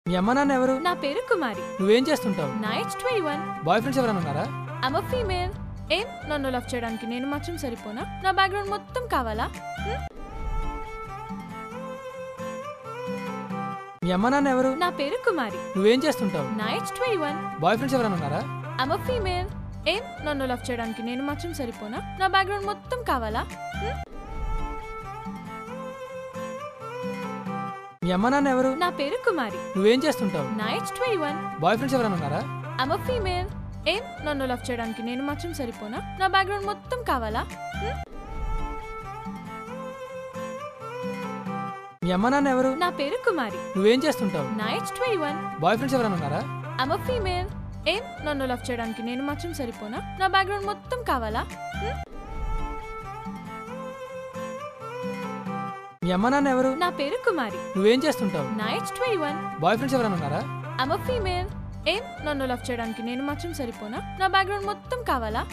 మీ అమ్మ నాన్న ఎవరు? నా పేరు కుమారి. నువ్వేం చేస్తుంటావు? నా ఏజ్ 21. బాయ్ ఫ్రెండ్స్ ఎవరైనా ఉన్నారా? I'm a female. ఏం నన్ను లవ్ చేయడానికి నేను మాత్రం సరిపోనా? నా బ్యాక్గ్రౌండ్ మొత్తం కావాలా? మీ అమ్మ నాన్న ఎవరు? నా పేరు కుమారి. నువ్వేం చేస్తుంటావు? నా ఏజ్ 21. బాయ్ ఫ్రెండ్స్ ఎవరైనా ఉన్నారా? I'm a female. ఏం నన్ను లవ్ చేయడానికి నేను మాత్రం సరిపోనా? నా బ్యాక్గ్రౌండ్ మొత్తం కావాలా? మీ అమ్మ నాన్న ఎవరు? నా పేరు కుమారి. నువ్వేం చేస్తుంటావు? నా ఏజ్ 21. బాయ్ ఫ్రెండ్స్ ఎవరైనా ఉన్నారా? I'm a female. ఏం నన్ను లవ్ చేయడానికి నేను మాత్రం సరిపోనా? నా బ్యాక్గ్రౌండ్ మొత్తం కావాలా? మీ అమ్మ నాన్న ఎవరు? నా పేరు కుమారి. నువ్వేం చేస్తుంటావు? నా ఏజ్ 21. బాయ్ ఫ్రెండ్స్ ఎవరైనా ఉన్నారా? I'm a female. ఏం నన్ను లవ్ చేయడానికి నేను మాత్రం సరిపోనా? నా బ్యాక్గ్రౌండ్ మొత్తం కావాలా? మీ అమ్మ నాన్న ఎవరు? నా పేరు కుమారి. నువ్వేం చేస్తుంటావు? నా ఏజ్ 21. బాయ్ ఫ్రెండ్స్ ఎవరైనా ఉన్నారా? I'm a female. ఏం నన్ను లవ్ చేయడానికి నేను మాత్రం సరిపోనా? నా బ్యాక్గ్రౌండ్ మొత్తం కావాలా?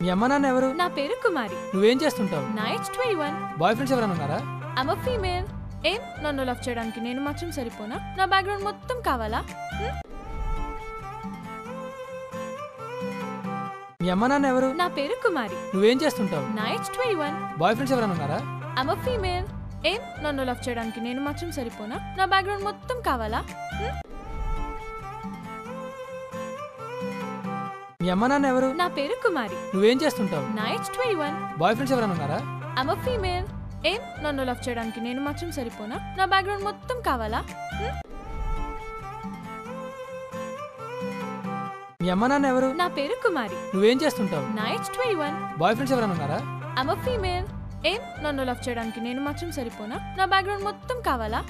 మీ అమ్మ నాన్న ఎవరు? నా పేరు కుమారి. నువ్వేం చేస్తుంటావు? నా ఏజ్ 21. బాయ్ ఫ్రెండ్స్ ఎవరైనా ఉన్నారా? I'm a female. ఏం నన్ను లవ్ చేయడానికి నేను మాత్రం సరిపోనా? నా బ్యాక్గ్రౌండ్ మొత్తం కావాలా? మీ అమ్మ నాన్న ఎవరు? నా పేరు కుమారి. నువ్వేం చేస్తుంటావు? నా ఏజ్ 21. బాయ్ ఫ్రెండ్స్ ఎవరైనా ఉన్నారా? I'm a female. ఏం నన్ను లవ్ చేయడానికి నేను మాత్రం సరిపోనా? నా బ్యాక్గ్రౌండ్ మొత్తం కావాలా? మీ అమ్మ నాన్న ఎవరు? నా పేరు కుమారి. నువ్వేం చేస్తుంటావు? నా ఏజ్ 21. బాయ్ ఫ్రెండ్స్ ఎవరైనా ఉన్నారా? I'm a female. ఏం నన్ను లవ్ చేయడానికి నేను మాత్రం సరిపోనా? నా బ్యాక్గ్రౌండ్ మొత్తం కావాలా? మీ అమ్మ నాన్న ఎవరు? నువ్వేం చేస్తుంటావు? నా పేరు కుమారి. బాయ్ ఫ్రెండ్స్ ఎవరైనా ఉన్నారా? నన్ను లవ్ చేయడానికి నేను మాత్రం సరిపోనా? నా బ్యాక్గ్రౌండ్ మొత్తం కావాలా? మీ అమ్మ నాన్న ఎవరు? నా పేరు కుమారి. నువ్వేం చేస్తుంటావు? నా ఏజ్ 21. బాయ్ ఫ్రెండ్స్ ఎవరైనా ఉన్నారా? I'm a female. ఏం నన్ను లవ్ చేయడానికి నేను మాత్రం సరిపోనా? నా బ్యాక్గ్రౌండ్ మొత్తం కావాలా?